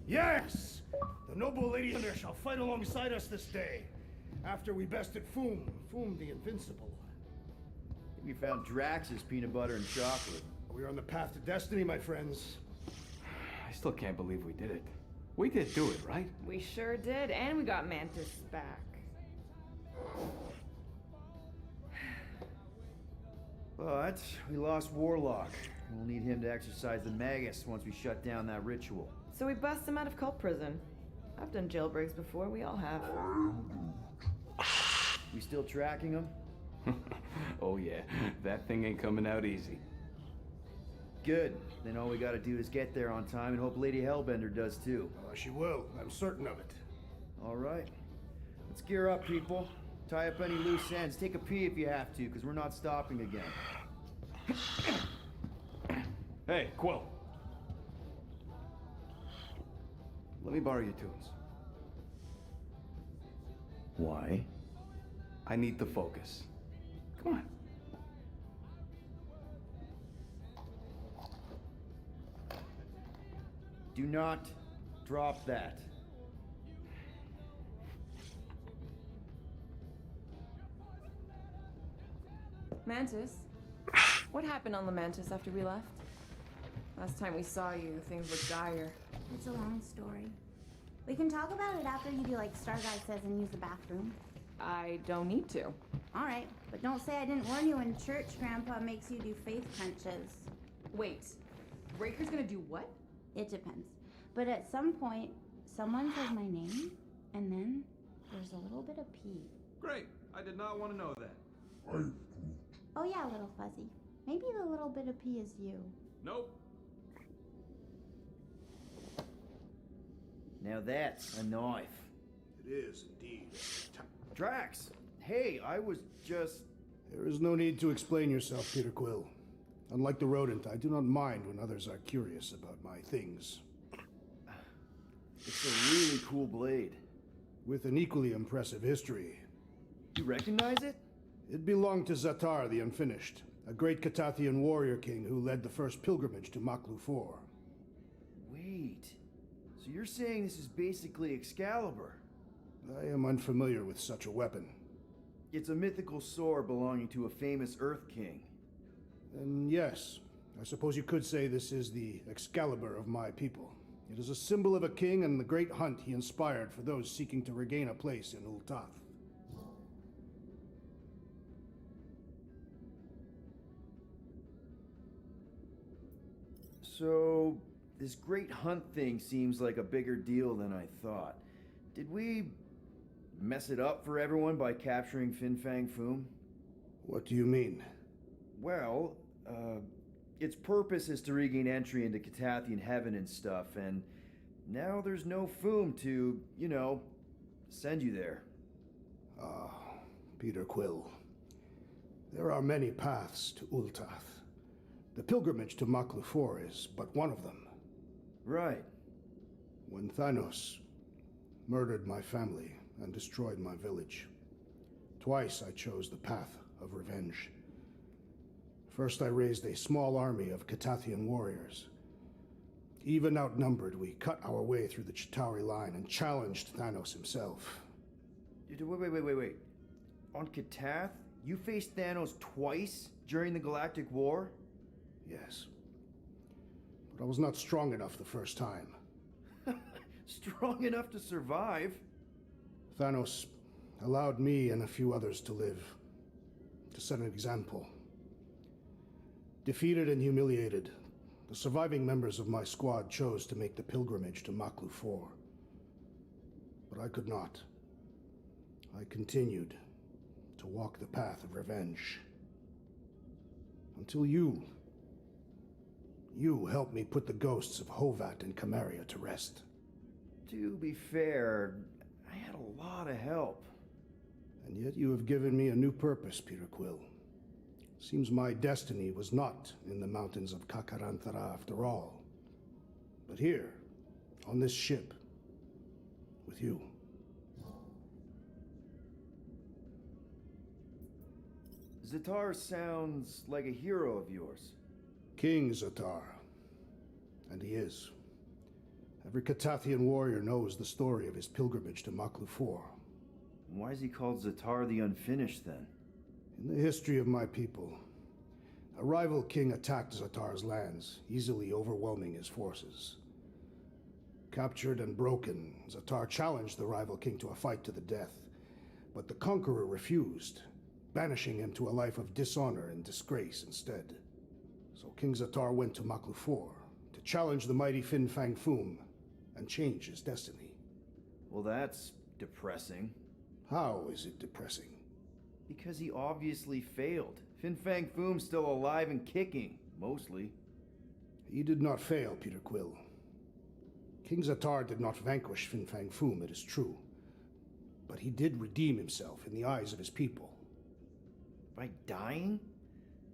Yes! The noble lady yonder shall fight alongside us this day, after we bested Foom the Invincible. We found Drax's peanut butter and chocolate. We are on the path to destiny, my friends. I still can't believe we did it. We did do it, right? We sure did, and we got Mantis back. But we lost Warlock. We'll need him to exercise the Magus once we shut down that ritual. So we bust him out of cult prison. I've done jailbreaks before, we all have. We still tracking him? Oh yeah, that thing ain't coming out easy. Good. Then all we gotta do is get there on time and hope Lady Hellbender does too. She will. I'm certain of it. All right. Let's gear up, people. Tie up any loose ends. Take a pee if you have to, because we're not stopping again. Hey, Quill. Let me borrow your tunes. Why? I need the focus. Come on. Do not drop that. Mantis? What happened on the Mantis after we left? Last time we saw you, things looked dire. It's a long story. We can talk about it after you do like Starguy says and use the bathroom. I don't need to. All right, but don't say I didn't warn you in church Grandpa makes you do faith punches. Wait, Breaker's gonna do what? It depends. But at some point, someone says my name, and then there's a little bit of pee. Great. I did not want to know that. Oh yeah, little fuzzy. Maybe the little bit of pee is you. Nope. Now that's a knife. It is indeed. Drax! Hey, I was just... There is no need to explain yourself, Peter Quill. Unlike the rodent, I do not mind when others are curious about my things. It's a really cool blade. With an equally impressive history. You recognize it? It belonged to Zatar the Unfinished, a great Catathian warrior king who led the first pilgrimage to Maklu 4. Wait. So you're saying this is basically Excalibur? I am unfamiliar with such a weapon. It's a mythical sword belonging to a famous Earth King. And yes, I suppose you could say this is the Excalibur of my people. It is a symbol of a king and the great hunt he inspired for those seeking to regain a place in Ul'Tath. So, this great hunt thing seems like a bigger deal than I thought. Did we mess it up for everyone by capturing Fin Fang Foom? What do you mean? Well, its purpose is to regain entry into Catathian heaven and stuff, and now there's no Foom to, send you there. Ah, Peter Quill. There are many paths to Ul'Tath. The pilgrimage to Maklu 4 is but one of them. Right. When Thanos murdered my family and destroyed my village, twice I chose the path of revenge. First, I raised a small army of Catathian warriors. Even outnumbered, we cut our way through the Chitauri line and challenged Thanos himself. Wait. On Catath, you faced Thanos twice during the Galactic War? Yes. But I was not strong enough the first time. Strong enough to survive? Thanos allowed me and a few others to live, to set an example. Defeated and humiliated, the surviving members of my squad chose to make the pilgrimage to Maklu 4. But I could not. I continued to walk the path of revenge. Until you helped me put the ghosts of Hovat and Camaria to rest. To be fair, I had a lot of help. And yet you have given me a new purpose, Peter Quill. Seems my destiny was not in the mountains of Kakaranthara after all, but here, on this ship, with you. Zatar sounds like a hero of yours. King Zatar. And he is. Every Catathian warrior knows the story of his pilgrimage to Maklufor. Why is he called Zatar the Unfinished then? In the history of my people, a rival king attacked Zatar's lands, easily overwhelming his forces. Captured and broken, Zatar challenged the rival king to a fight to the death, but the conqueror refused, banishing him to a life of dishonor and disgrace instead. So King Zatar went to Maklufor to challenge the mighty Fin Fang Foom and change his destiny. Well, that's depressing. How is it depressing? Because he obviously failed. Fin Fang Foom's still alive and kicking, mostly. He did not fail, Peter Quill. King Zatar did not vanquish Fin Fang Foom, it is true. But he did redeem himself in the eyes of his people. By dying?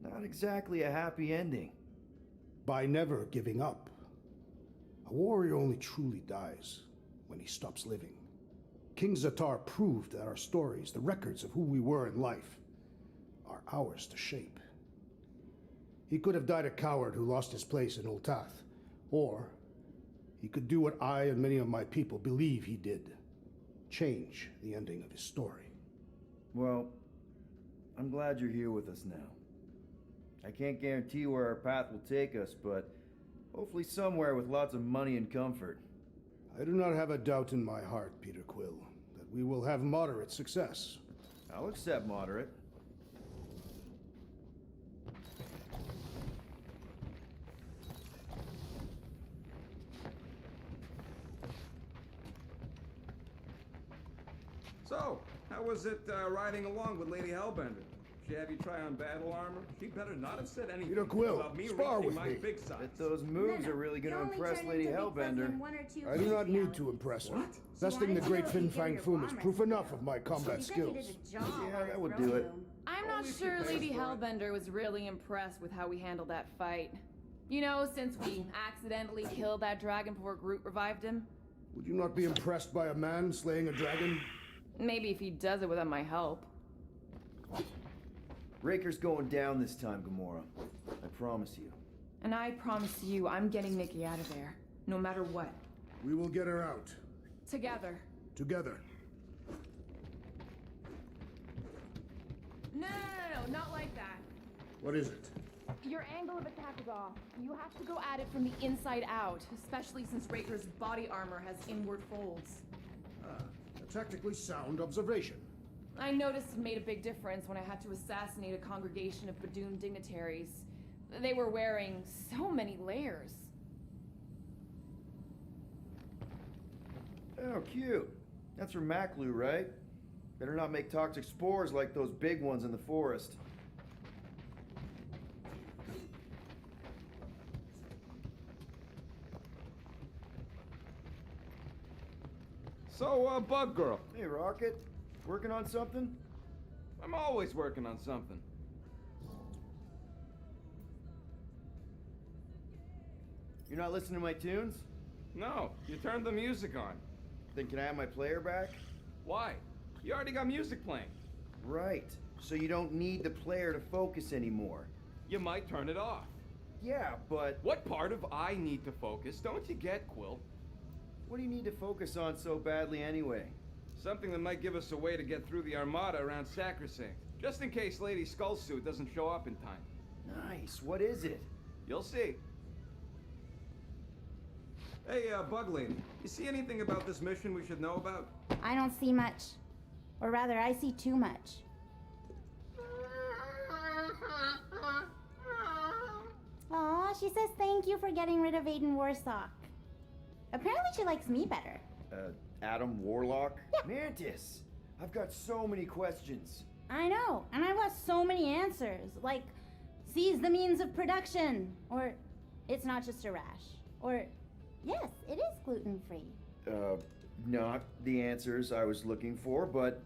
Not exactly a happy ending. By never giving up. A warrior only truly dies when he stops living. King Zatar proved that our stories, the records of who we were in life, are ours to shape. He could have died a coward who lost his place in Ultath, or he could do what I and many of my people believe he did. Change the ending of his story. Well, I'm glad you're here with us now. I can't guarantee where our path will take us, but hopefully somewhere with lots of money and comfort. I do not have a doubt in my heart, Peter Quill, that we will have moderate success. I'll accept moderate. So, how was it riding along with Lady Hellbender? She have you try on battle armor? She better not have said anything Peter Quill, about me spar reaching with my me. big size. Bet those moves are really gonna impress Lady Hellbender. I do not need to impress her. Besting the great Fin Fang Foom is proof enough of my combat skills. Yeah, that would do it. I'm not sure Lady Hellbender was really impressed with how we handled that fight. You know, since we accidentally killed that dragon before Groot revived him. Would you not be impressed by a man slaying a dragon? Maybe if he does it without my help. Raker's going down this time, Gamora. I promise you. And I promise you, I'm getting Nikki out of there. No matter what. We will get her out. Together. Together. No, not like that. What is it? Your angle of attack is off. You have to go at it from the inside out, especially since Raker's body armor has inward folds. A tactically sound observation. I noticed it made a big difference when I had to assassinate a congregation of Badoon dignitaries. They were wearing so many layers. Oh, cute. That's from Maklu, right? Better not make toxic spores like those big ones in the forest. So, Bug Girl, Hey, Rocket. Working on something? I'm always working on something. You're not listening to my tunes? No, you turned the music on. Then can I have my player back? Why? You already got music playing. Right. So you don't need the player to focus anymore. You might turn it off. Yeah, but What part of I need to focus don't you get, Quill? what do you need to focus on so badly anyway? Something that might give us a way to get through the Armada around Sacrosanct. Just in case Lady Skullsuit doesn't show up in time. Nice. What is it? You'll see. Hey, Bug Lady, you see anything about this mission we should know about? I don't see much. Or rather, I see too much. Aw, she says thank you for getting rid of Aiden Warsock. Apparently she likes me better. Adam Warlock? Yeah. Mantis! I've got so many questions. I know, and I've got so many answers. Like, seize the means of production. Or, it's not just a rash. Or, yes, it is gluten-free. Not the answers I was looking for, but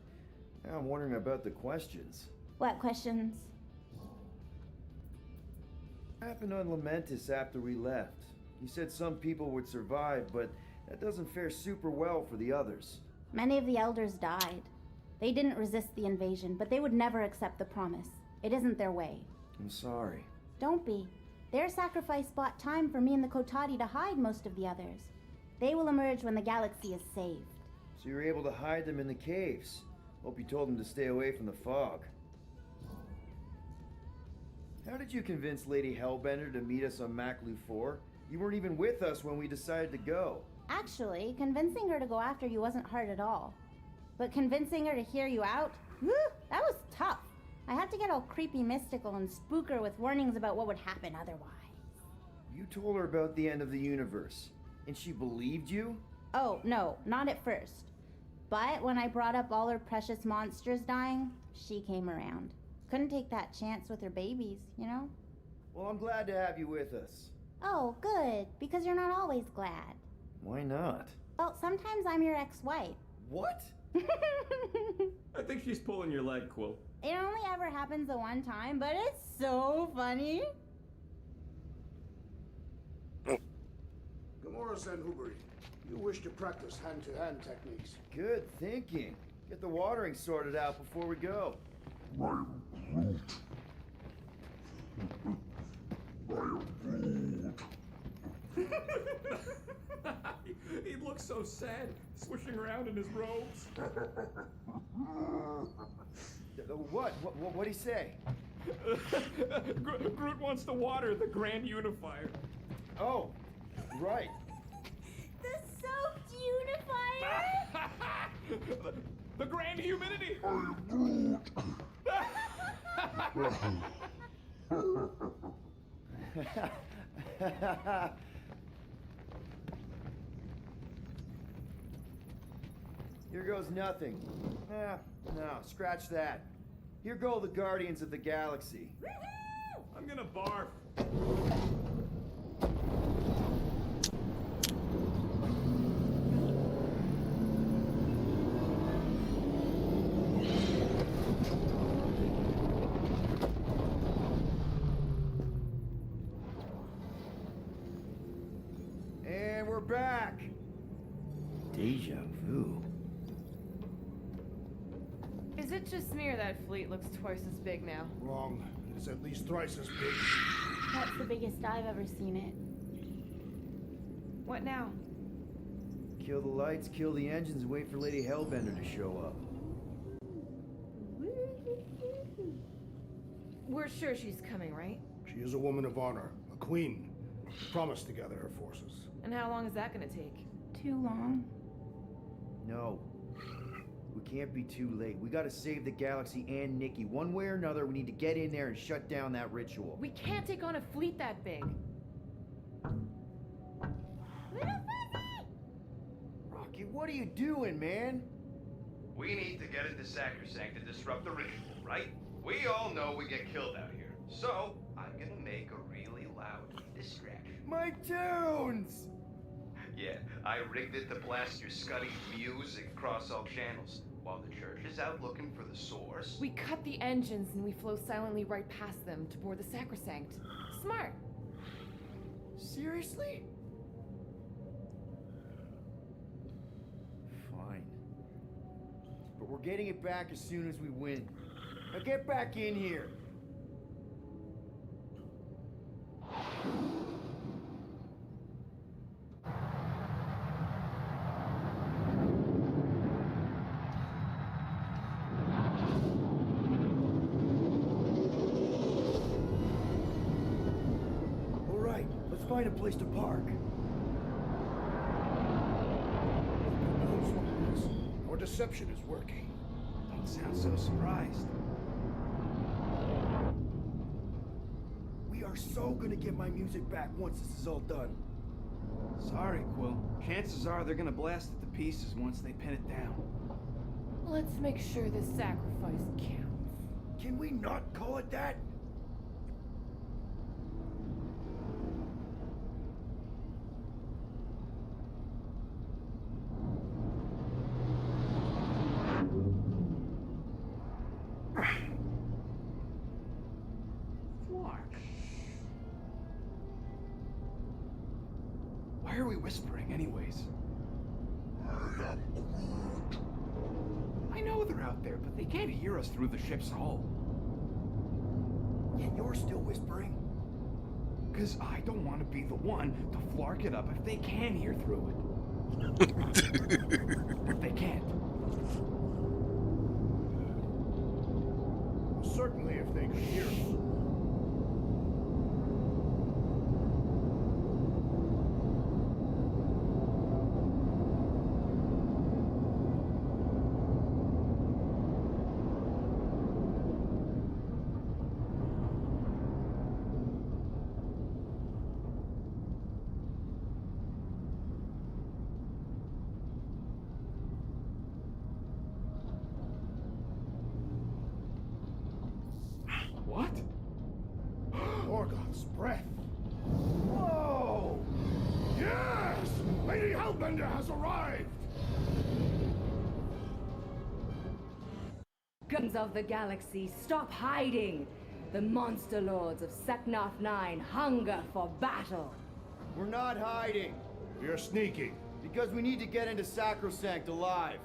now I'm wondering about the questions. What questions? What happened on Lamentis after we left? You said some people would survive, but that doesn't fare super well for the others. Many of the elders died. They didn't resist the invasion, but they would never accept the promise. It isn't their way. I'm sorry. Don't be. Their sacrifice bought time for me and the Kotati to hide most of the others. They will emerge when the galaxy is saved. So you're able to hide them in the caves. Hope you told them to stay away from the fog. How did you convince Lady Hellbender to meet us on Maclu 4? You weren't even with us when we decided to go. Actually, convincing her to go after you wasn't hard at all. But convincing her to hear you out, whew, that was tough. I had to get all creepy mystical and spook her with warnings about what would happen otherwise. You told her about the end of the universe, and she believed you? Oh, no, not at first. But when I brought up all her precious monsters dying, she came around. Couldn't take that chance with her babies, you know? Well, I'm glad to have you with us. Oh, good, because you're not always glad. Why not? Well, sometimes I'm your ex-wife. What? I think she's pulling your leg, Quill. It only ever happens the one time, but it's so funny. Gamora Zanhuberi, you wish to practice hand-to-hand techniques. Good thinking. Get the watering sorted out before we go. He looks so sad, swishing around in his robes. What'd he say? Groot wants to water the Grand Unifier. Oh, right. The soaked unifier? The Grand Humidity! Here goes nothing. No, scratch that. Here go the Guardians of the Galaxy. I'm gonna barf. And we're back. Deja vu. Is it just me or that fleet looks twice as big now? Wrong. It is at least thrice as big. That's the biggest I've ever seen it. What now? Kill the lights, kill the engines, and wait for Lady Hellbender to show up. We're sure she's coming, right? She is a woman of honor, a queen. Promised to gather her forces. And how long is that gonna take? Too long. No. We can't be too late. We gotta save the galaxy and Nikki. One way or another, we need to get in there and shut down that ritual. We can't take on a fleet that big. Little Fuzzy! Rocky, what are you doing, man? We need to get into Sacrosanct to disrupt the ritual, right? We all know we get killed out here. So, I'm gonna make a really loud distraction. My tunes! Yeah, I rigged it to blast your Scuddy music across all channels. While the church is out looking for the source. We cut the engines and we flow silently right past them to board the Sacrosanct. Smart. Seriously? Fine. But we're getting it back as soon as we win. Now get back in here. Find a place to park. Our deception is working. Don't sound so surprised. We are so gonna get my music back once this is all done. Sorry, Quill. Chances are they're gonna blast it to pieces once they pin it down. Let's make sure this sacrifice counts. Can we not call it that? Why are we whispering anyways? I know they're out there, but they can't hear us through the ship's hull. Yet you're still whispering? Because I don't want to be the one to flark it up if they can hear through it. If they can't. Certainly, if they could hear us. What? Morgoth's breath. Whoa! Yes! Lady Hellbender has arrived! Guns of the galaxy, stop hiding! The monster lords of Sacnoth 9 hunger for battle. We're not hiding. We are sneaking. Because we need to get into Sacrosanct alive.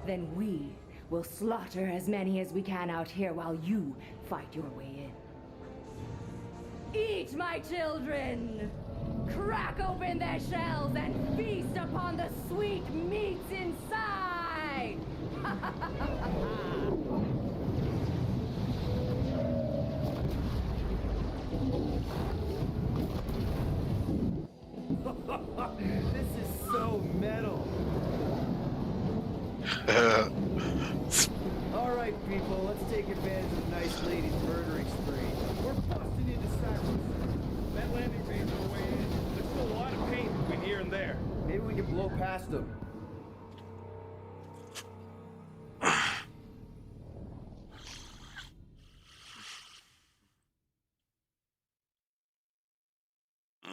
Then we will slaughter as many as we can out here while you fight your way in. Eat, my children! Crack open their shells and feast upon the sweet meats inside! This is so metal. Alright, people, let's take advantage of the nice lady's murdering spree. We're busting into Sacrosanct. That landing base on the way in. There's still a lot of pain between here and there. Maybe we can blow past them.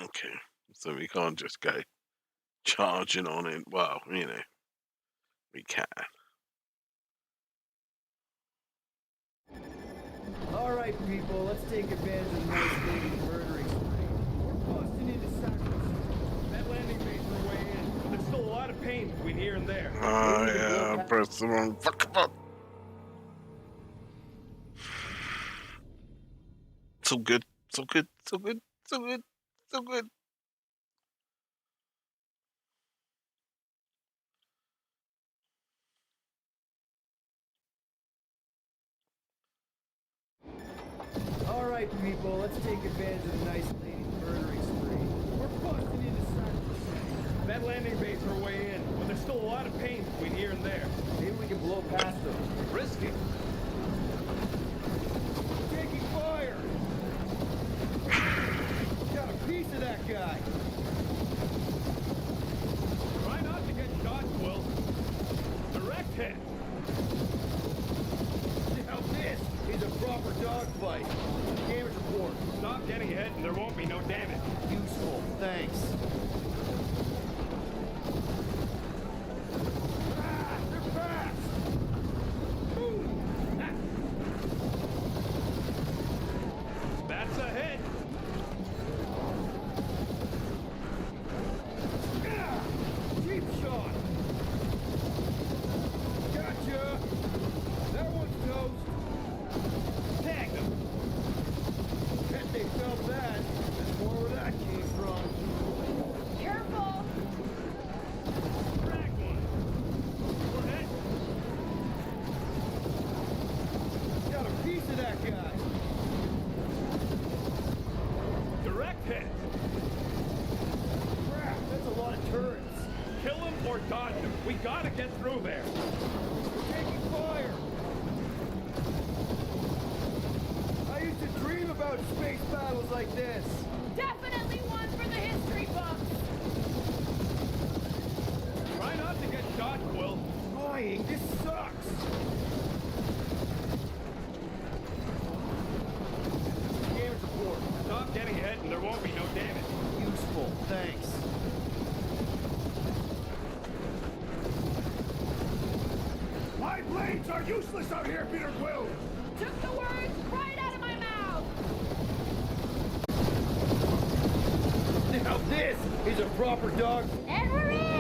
Okay, so we can't just go charging on it. Well, you know, we can. Alright, people, let's take advantage of the nice lady's murdering spree. We're busting into Sacrosanct. That landing base on the way in. There's still a lot of pain between here and there. Oh yeah, press the wrong fucking button. So good, so good, so good, so good, so good. Alright, people, let's take advantage of the nice lady's murdering spree. We're busting into Sacrosanct. That landing base on the way in. But there's still a lot of pain between here and there. Maybe we can blow past them. Risky. Taking fire! Got a piece of that guy! Try not to get shot, Quill. Direct hit. Now this is a proper dogfight. Damage report. Stop getting hit and there won't be no damage. Useful. Thanks. Ah, they're fast! Boom! Ah. That's a hit. Ah, cheap shot! Gotcha! That one's toast! Tag them. Bet they felt that. There's more where that came from. Careful! Drag one. We're hit. Got a piece of that guy. Direct hit. Crap, that's a lot of turrets. Kill him or dodge him. We gotta get through there. We're taking fire. I used to dream about space battles like this. Definitely one for the history books! Try not to get shot, Quill. Flying, this sucks. Damage report. Stop getting hit and there won't be no damage. Useful, thanks. My blades are useless out here, Peter Quill! Took the words right out of my mouth! Now this is a proper dog. And we're in!